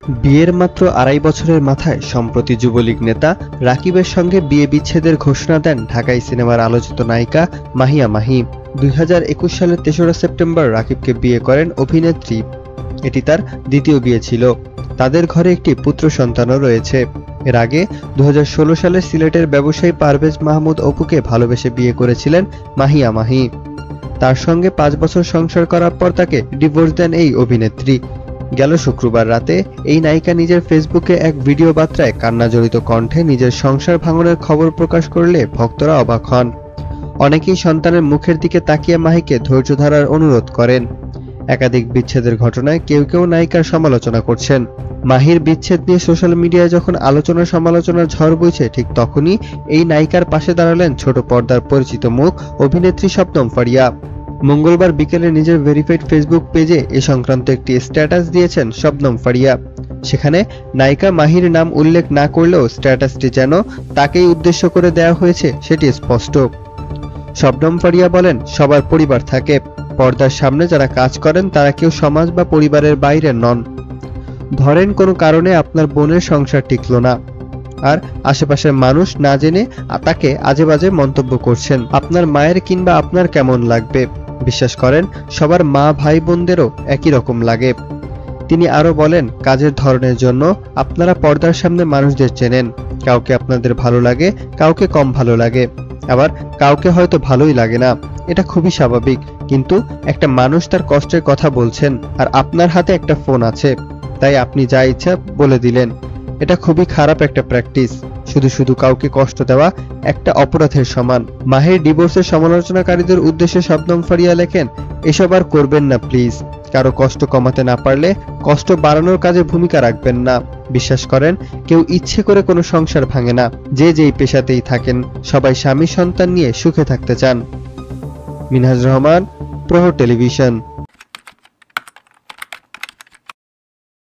বিয়ের মাত্র ২.৫ বছরের মাথায় সম্প্রতি যুবলীগ নেতা রাকিবের সঙ্গে বিয়ে বিচ্ছেদের ঘোষণা দেন ঢাকাই সিনেমার আলোচিত নায়িকা মাহিয়া মাহি। ২০২১ সালের ৩রা সেপ্টেম্বর রাকিবকে বিয়ে করেন অভিনেত্রী। এটি তার দ্বিতীয় বিয়ে ছিল। তাদের ঘরে একটি পুত্র সন্তানও রয়েছে। এর আগে ২০১৬ সালে সিলেটের ব্যবসায়ী পারভেজ মাহমুদ অপুকে ভালোবেসে বিয়ে করেছিলেন মাহিয়া মাহি। তার সঙ্গে ৫ বছর সংসার করার পর তাকে ডিভোর্স দেন এই অভিনেত্রী। গেল শুক্রবার রাতে এই নায়িকা নিজের ফেসবুকে এক ভিডিও বার্তায় কান্নাজড়িত কণ্ঠে নিজের সংসার ভাঙনের খবর প্রকাশ করলে ভক্তরা অবাক হন। অনেকেই সন্তানের মুখের দিকে তাকিয়ে মাহিকে ধৈর্য ধরার অনুরোধ করেন। একাধিক বিচ্ছেদের ঘটনায় কেউ কেউ নায়িকার সমালোচনা করছেন। মাহির বিচ্ছেদ নিয়ে সোশ্যাল মিডিয়ায় যখন আলোচনা সমালোচনার ঝড় বইছে, ঠিক তখনই এই নায়িকার পাশে দাঁড়ালেন ছোট পর্দার পরিচিত মুখ অভিনেত্রী শবনম ফারিয়া। মঙ্গলবার বিকেলে নিজের ভেরিফাইড ফেসবুক পেজে এ সংক্রান্ত একটি স্ট্যাটাস দিয়েছেন শবনম ফারিয়া। সেখানে নায়িকা মাহির নাম উল্লেখ না করলেও স্ট্যাটাসটি যেন তাকেই উদ্দেশ্য করে দেওয়া হয়েছে সেটি স্পষ্ট। শবনম ফারিয়া বলেন, সবার পরিবার থাকে, পর্দার সামনে যারা কাজ করেন তারা কেউ সমাজ বা পরিবারের বাইরে নন। ধরেন কোনো কারণে আপনার বোনের সংসার টিকলো না, আর আশেপাশের মানুষ না জেনে তাকে আজে বাজে মন্তব্য করছেন, আপনার মায়ের কিংবা আপনার কেমন লাগবে? বিশ্বাস করেন সবার মা ভাই বোনদেরও একই রকম লাগে। তিনি আরো বলেন, কাজের ধরনের জন্য আপনারা পর্দার সামনে মানুষদের চেনেন। কাউকে আপনাদের ভালো লাগে, কাউকে কম ভালো লাগে, আবার কাউকে হয়তো ভালোই লাগে না। এটা খুবই স্বাভাবিক। কিন্তু একটা মানুষ তার কষ্টের কথা বলছেন, আর আপনার হাতে একটা ফোন আছে, তাই আপনি যা ইচ্ছা বলে দিলেন। এটা খুবই খারাপ একটা প্র্যাকটিস। শুধু শুধু কাউকে কষ্ট দেওয়া একটা অপরাধের সমান। মাহির ডিভোর্সের সমালোচনাকারীদের উদ্দেশ্যে শবনম ফারিয়া লেখেন, এসব আর করবেন না প্লিজ। কারো কষ্ট কমাতে না পারলে কষ্ট বাড়ানোর কাজে ভূমিকা রাখবেন না। বিশ্বাস করেন কেউ ইচ্ছে করে কোনো সংসার ভাঙে না। যে যেই পেশাতেই থাকেন, সবাই স্বামী সন্তান নিয়ে সুখে থাকতে চান। মিনহাজ রহমান, প্রহর টেলিভিশন।